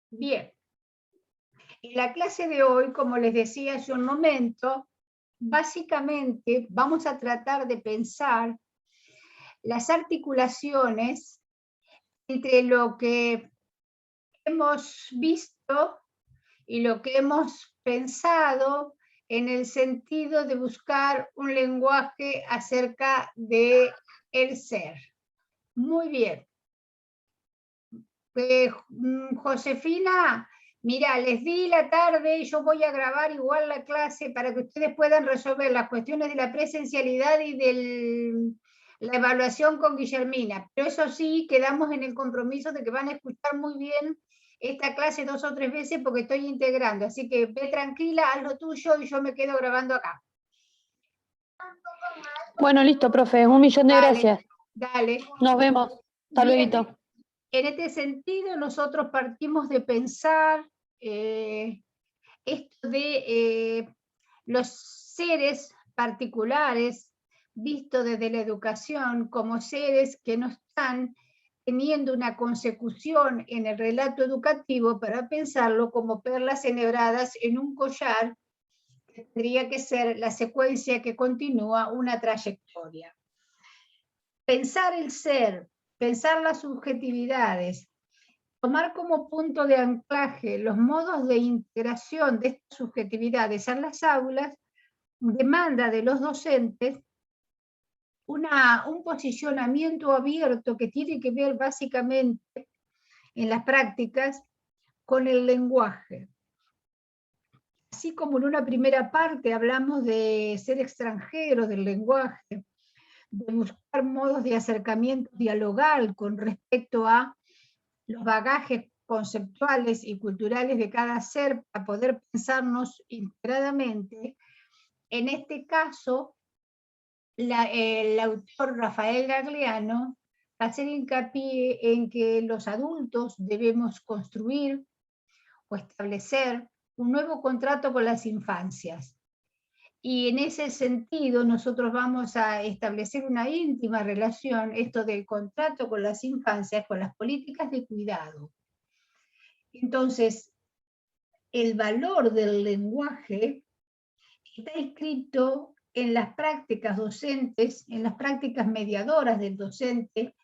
Bien, en la clase de hoy, como les decía hace un momento, básicamente vamos a tratar de pensar las articulaciones entre lo que hemos visto y lo que hemos pensado en el sentido de buscar un lenguaje acerca de el ser. Muy bien. Josefina, mira, les di la tarde, yo voy a grabar igual la clase para que ustedes puedan resolver las cuestiones de la presencialidad y de la evaluación con Guillermina. Pero eso sí, quedamos en el compromiso de que van a escuchar muy bien esta clase 2 o 3 veces porque estoy integrando. Así que ve tranquila, haz lo tuyo y yo me quedo grabando acá. Bueno, listo, profe. 1.000.000 de gracias. Dale. Nos vemos. Hasta luego. En este sentido, nosotros partimos de pensar esto de los seres particulares, vistos desde la educación como seres que no están teniendo una consecución en el relato educativo para pensarlo como perlas enhebradas en un collar que tendría que ser la secuencia que continúa una trayectoria. Pensar el ser, pensar las subjetividades, tomar como punto de anclaje los modos de integración de estas subjetividades en las aulas demanda de los docentes un posicionamiento abierto que tiene que ver básicamente en las prácticas con el lenguaje. Así como en una primera parte hablamos de ser extranjeros del lenguaje, de buscar modos de acercamiento dialogal con respecto a los bagajes conceptuales y culturales de cada ser para poder pensarnos integradamente. En este caso, el autor Rafael Gagliano hace hincapié en que los adultos debemos construir o establecer un nuevo contrato con las infancias. Y en ese sentido nosotros vamos a establecer una íntima relación, esto del contrato con las infancias, con las políticas de cuidado. Entonces, el valor del lenguaje está escrito en las prácticas docentes, en las prácticas mediadoras del docente,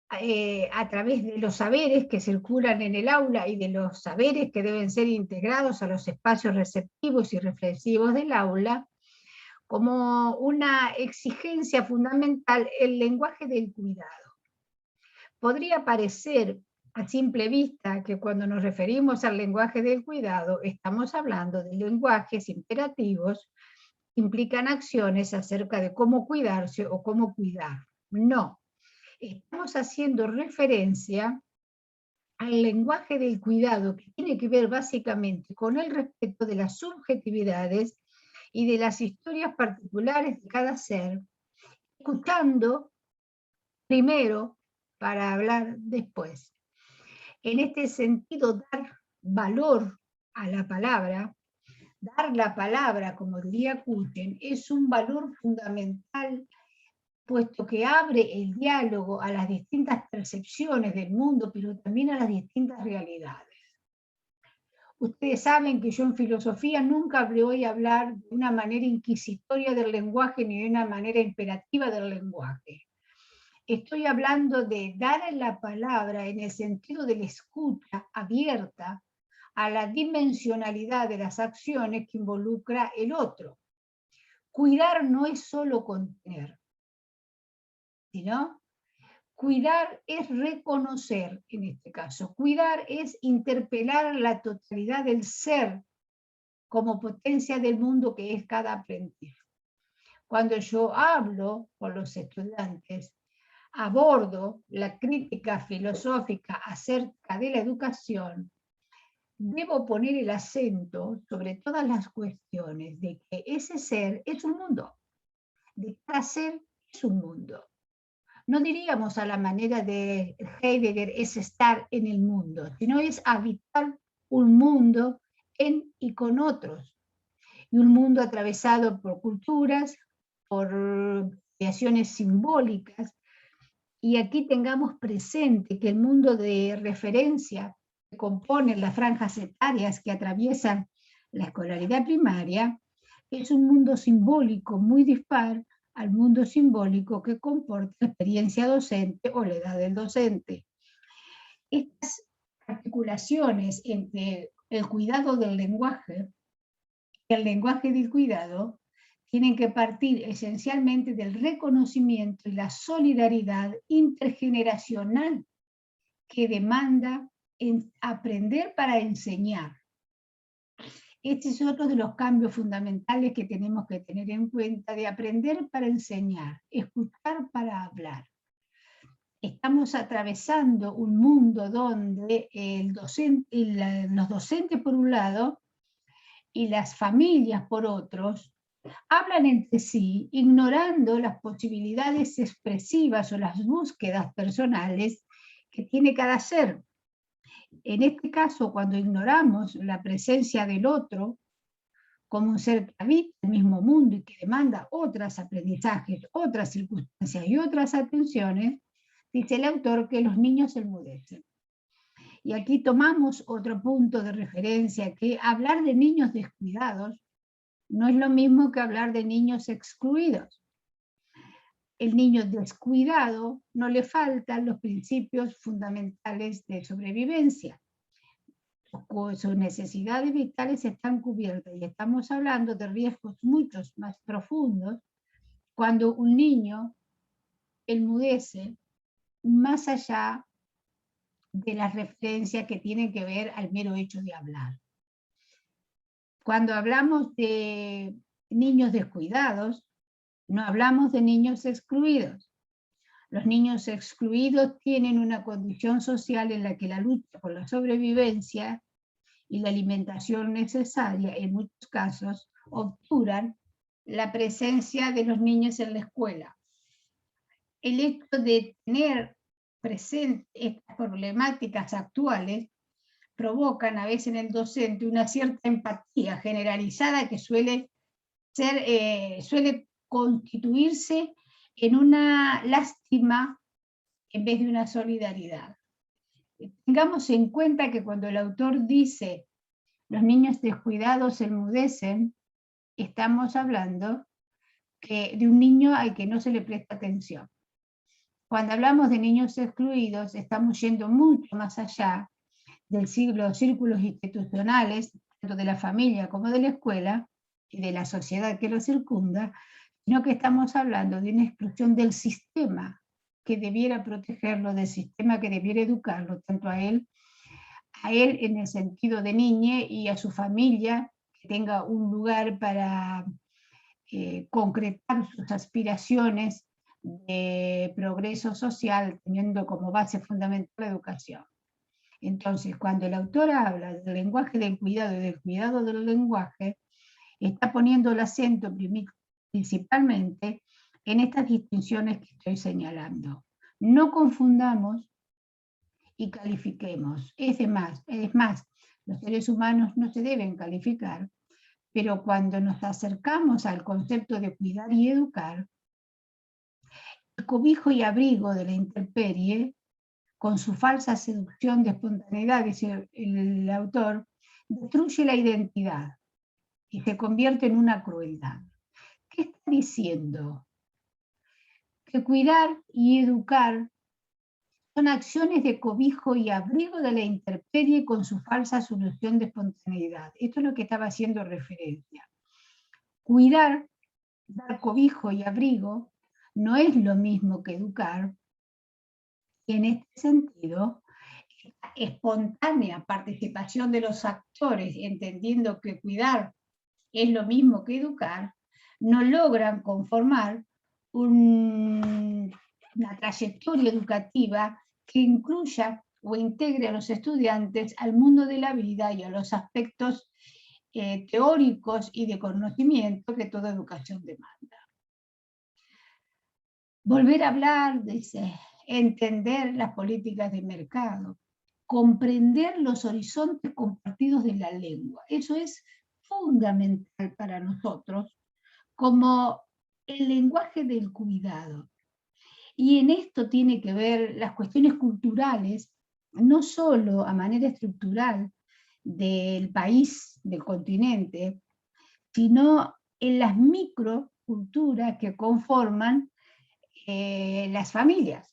a través de los saberes que circulan en el aula y de los saberes que deben ser integrados a los espacios receptivos y reflexivos del aula, como una exigencia fundamental el lenguaje del cuidado. Podría parecer a simple vista que cuando nos referimos al lenguaje del cuidado estamos hablando de lenguajes imperativos que implican acciones acerca de cómo cuidarse o cómo cuidar. No, estamos haciendo referencia al lenguaje del cuidado que tiene que ver básicamente con el respeto de las subjetividades y de las historias particulares de cada ser, escuchando primero para hablar después. En este sentido, dar valor a la palabra, dar la palabra, como diría Kuchen, es un valor fundamental, puesto que abre el diálogo a las distintas percepciones del mundo, pero también a las distintas realidades. Ustedes saben que yo en filosofía nunca voy a hablar de una manera inquisitoria del lenguaje ni de una manera imperativa del lenguaje. Estoy hablando de dar la palabra en el sentido de la escucha abierta a la dimensionalidad de las acciones que involucra el otro. Cuidar no es solo contener, sino cuidar es reconocer, en este caso. Cuidar es interpelar la totalidad del ser como potencia del mundo que es cada aprendiz. Cuando yo hablo con los estudiantes, abordo la crítica filosófica acerca de la educación, debo poner el acento sobre todas las cuestiones de que ese ser es un mundo, de cada ser es un mundo. No diríamos a la manera de Heidegger es estar en el mundo, sino es habitar un mundo en y con otros, y un mundo atravesado por culturas, por creaciones simbólicas, y aquí tengamos presente que el mundo de referencia que componen las franjas etarias que atraviesan la escolaridad primaria, es un mundo simbólico muy dispar al mundo simbólico que comporta la experiencia docente o la edad del docente. Estas articulaciones entre el cuidado del lenguaje y el lenguaje del cuidado tienen que partir esencialmente del reconocimiento y la solidaridad intergeneracional que demanda aprender para enseñar. Este es otro de los cambios fundamentales que tenemos que tener en cuenta, de aprender para enseñar, escuchar para hablar. Estamos atravesando un mundo donde los docentes por un lado y las familias por otros hablan entre sí, ignorando las posibilidades expresivas o las búsquedas personales que tiene cada ser. En este caso, cuando ignoramos la presencia del otro como un ser que habita el mismo mundo y que demanda otros aprendizajes, otras circunstancias y otras atenciones, dice el autor que los niños se enmudecen. Y aquí tomamos otro punto de referencia, que hablar de niños descuidados no es lo mismo que hablar de niños excluidos. El niño descuidado no le faltan los principios fundamentales de sobrevivencia. Sus necesidades vitales están cubiertas y estamos hablando de riesgos muchos más profundos cuando un niño enmudece más allá de las referencias que tienen que ver al mero hecho de hablar. Cuando hablamos de niños descuidados, no hablamos de niños excluidos. Los niños excluidos tienen una condición social en la que la lucha por la sobrevivencia y la alimentación necesaria, en muchos casos, obturan la presencia de los niños en la escuela. El hecho de tener presentes estas problemáticas actuales provocan a veces en el docente una cierta empatía generalizada que suele constituirse en una lástima en vez de una solidaridad. Tengamos en cuenta que cuando el autor dice los niños descuidados se enmudecen, estamos hablando de un niño al que no se le presta atención. Cuando hablamos de niños excluidos, estamos yendo mucho más allá los círculos institucionales, tanto de la familia como de la escuela, y de la sociedad que lo circunda, sino que estamos hablando de una exclusión del sistema que debiera protegerlo, del sistema que debiera educarlo, tanto a él en el sentido de niñe y a su familia, que tenga un lugar para concretar sus aspiraciones de progreso social, teniendo como base fundamental la educación. Entonces, cuando el autor habla del lenguaje del cuidado y del cuidado del lenguaje, está poniendo el acento principalmente en estas distinciones que estoy señalando. No confundamos y califiquemos. Es más, los seres humanos no se deben calificar, pero cuando nos acercamos al concepto de cuidar y educar, el cobijo y abrigo de la intemperie, con su falsa seducción de espontaneidad, dice el autor, destruye la identidad y se convierte en una crueldad. ¿Qué está diciendo? Que cuidar y educar son acciones de cobijo y abrigo de la intemperie con su falsa solución de espontaneidad. Esto es lo que estaba haciendo referencia. Cuidar, dar cobijo y abrigo, no es lo mismo que educar. Y en este sentido, espontánea participación de los actores, entendiendo que cuidar es lo mismo que educar, no logran conformar una trayectoria educativa que incluya o integre a los estudiantes al mundo de la vida y a los aspectos teóricos y de conocimiento que toda educación demanda. Volver a hablar, dice, entender las políticas de mercado, comprender los horizontes compartidos de la lengua. Eso es fundamental para nosotros como el lenguaje del cuidado. Y en esto tiene que ver las cuestiones culturales no solo a manera estructural del país, del continente, sino en las microculturas que conforman las familias.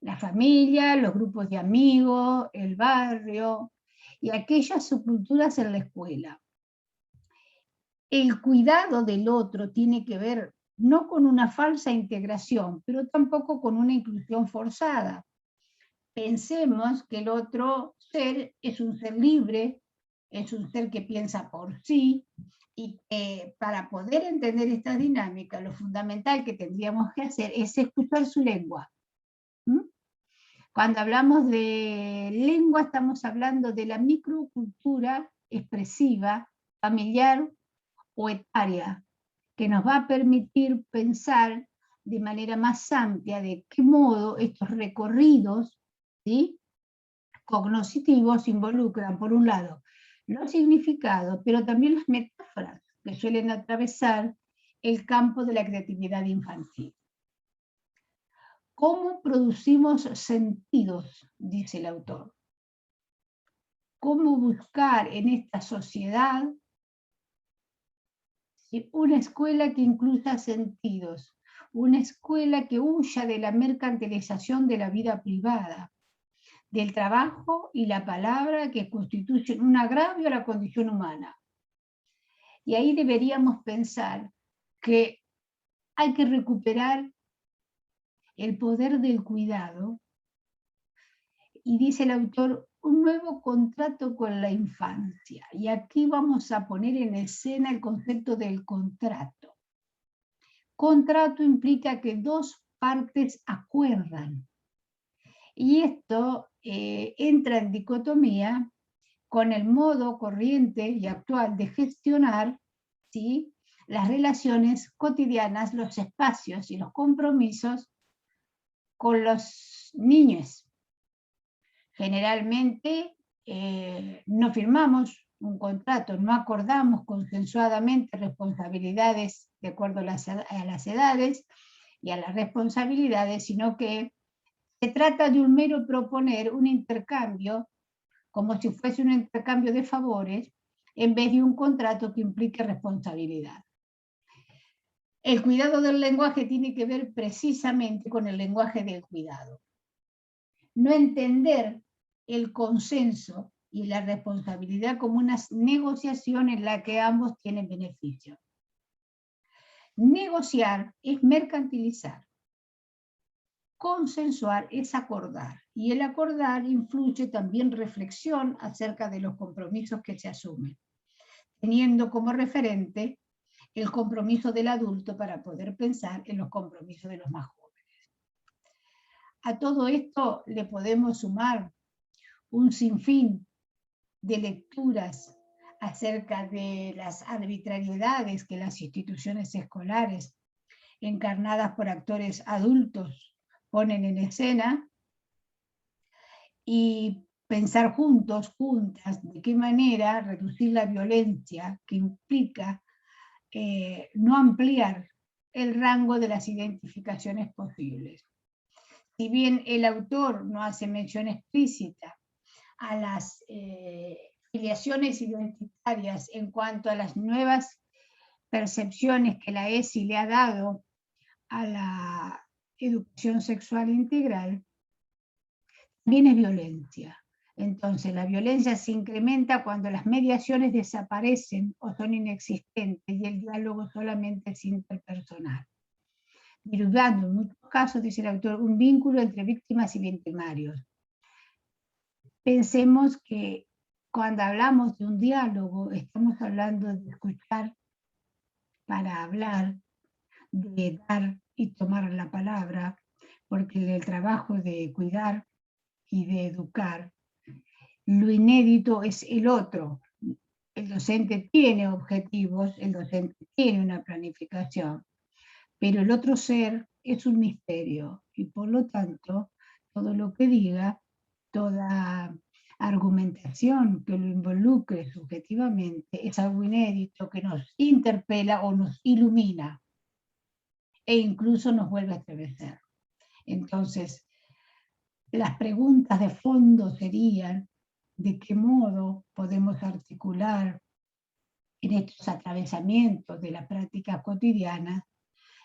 La familia, los grupos de amigos, el barrio y aquellas subculturas en la escuela. El cuidado del otro tiene que ver no con una falsa integración, pero tampoco con una inclusión forzada. Pensemos que el otro ser es un ser libre, es un ser que piensa por sí, y que para poder entender esta dinámica, lo fundamental que tendríamos que hacer es escuchar su lengua. Cuando hablamos de lengua, estamos hablando de la microcultura expresiva, familiar o etaria, que nos va a permitir pensar de manera más amplia de qué modo estos recorridos, ¿sí?, cognitivos involucran, por un lado, los significados, pero también las metáforas que suelen atravesar el campo de la creatividad infantil. ¿Cómo producimos sentidos?, dice el autor. ¿Cómo buscar en esta sociedad una escuela que incluya sentidos? Una escuela que huya de la mercantilización de la vida privada, del trabajo y la palabra que constituyen un agravio a la condición humana. Y ahí deberíamos pensar que hay que recuperar el poder del cuidado, y dice el autor, un nuevo contrato con la infancia. Y aquí vamos a poner en escena el concepto del contrato. Contrato implica que dos partes acuerdan. Y esto entra en dicotomía con el modo corriente y actual de gestionar, ¿sí?, las relaciones cotidianas, los espacios y los compromisos con los niños. Generalmente no firmamos un contrato, no acordamos consensuadamente responsabilidades de acuerdo a las edades y a las responsabilidades, sino que se trata de un mero proponer un intercambio, como si fuese un intercambio de favores, en vez de un contrato que implique responsabilidad. El cuidado del lenguaje tiene que ver precisamente con el lenguaje del cuidado. No entender el consenso y la responsabilidad como una negociación en la que ambos tienen beneficio. Negociar es mercantilizar. Consensuar es acordar, y el acordar influye también reflexión acerca de los compromisos que se asumen, teniendo como referente el compromiso del adulto para poder pensar en los compromisos de los más jóvenes. A todo esto le podemos sumar un sinfín de lecturas acerca de las arbitrariedades que las instituciones escolares, encarnadas por actores adultos, ponen en escena, y pensar juntos, juntas, de qué manera reducir la violencia que implica no ampliar el rango de las identificaciones posibles. Si bien el autor no hace mención explícita a las filiaciones identitarias en cuanto a las nuevas percepciones que la ESI le ha dado a la educación sexual integral, también es violencia. Entonces, la violencia se incrementa cuando las mediaciones desaparecen o son inexistentes y el diálogo solamente es interpersonal, diluviando en muchos casos, dice el autor, un vínculo entre víctimas y victimarios. Pensemos que cuando hablamos de un diálogo, estamos hablando de escuchar para hablar, de dar y tomar la palabra, porque el trabajo de cuidar y de educar, lo inédito es el otro. El docente tiene objetivos, el docente tiene una planificación, pero el otro ser es un misterio y por lo tanto todo lo que diga, toda argumentación que lo involucre subjetivamente es algo inédito que nos interpela o nos ilumina e incluso nos vuelve a estremecer. Entonces, las preguntas de fondo serían: ¿de qué modo podemos articular en estos atravesamientos de la práctica cotidiana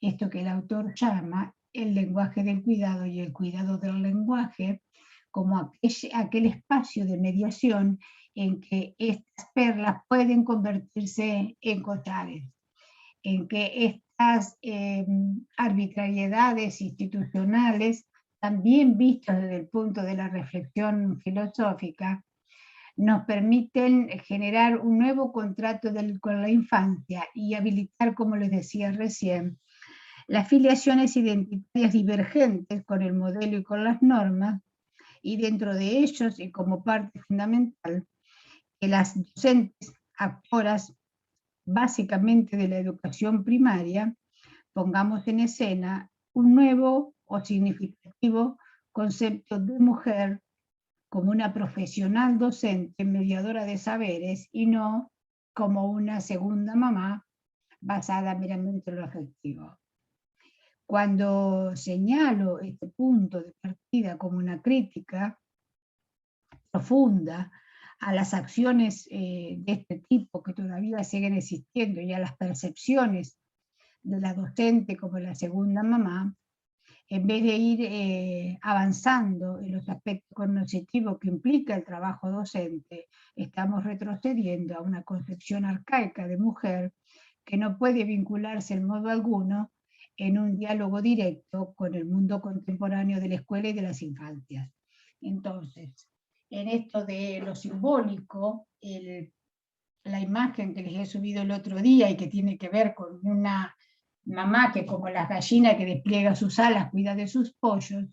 esto que el autor llama el lenguaje del cuidado y el cuidado del lenguaje, como aquel espacio de mediación en que estas perlas pueden convertirse en collares, en que estas arbitrariedades institucionales, también vistas desde el punto de la reflexión filosófica, nos permiten generar un nuevo contrato con la infancia y habilitar, como les decía recién, las filiaciones identitarias divergentes con el modelo y con las normas, y dentro de ellos, y como parte fundamental, que las docentes, actoras básicamente de la educación primaria, pongamos en escena un nuevo o significativo concepto de mujer como una profesional docente, mediadora de saberes, y no como una segunda mamá basada meramente en lo afectivo. Cuando señalo este punto de partida como una crítica profunda a las acciones de este tipo que todavía siguen existiendo y a las percepciones de la docente como la segunda mamá, en vez de ir avanzando en los aspectos cognitivos que implica el trabajo docente, estamos retrocediendo a una concepción arcaica de mujer que no puede vincularse en modo alguno en un diálogo directo con el mundo contemporáneo de la escuela y de las infancias. Entonces, en esto de lo simbólico, la imagen que les he subido el otro día y que tiene que ver con una mamá que, como las gallinas que despliega sus alas, cuida de sus pollos,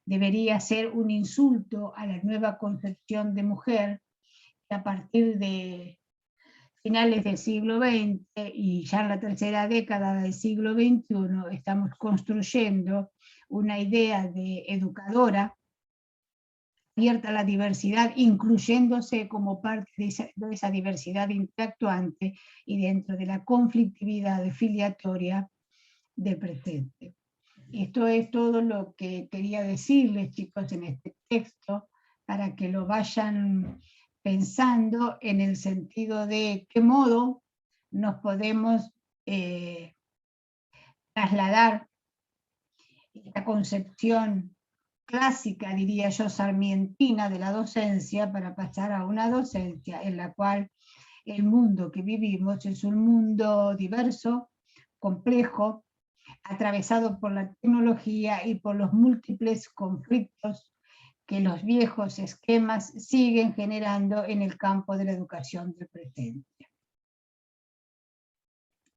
debería ser un insulto a la nueva concepción de mujer que a partir de finales del siglo XX y ya en la tercera década del siglo XXI estamos construyendo una idea de educadora abierta a la diversidad, incluyéndose como parte de esa diversidad interactuante y dentro de la conflictividad filiatoria del presente. Esto es todo lo que quería decirles, chicos, en este texto, para que lo vayan pensando en el sentido de qué modo nos podemos trasladar esta concepción clásica, diría yo, sarmientina de la docencia para pasar a una docencia en la cual el mundo que vivimos es un mundo diverso, complejo, atravesado por la tecnología y por los múltiples conflictos que los viejos esquemas siguen generando en el campo de la educación del presente.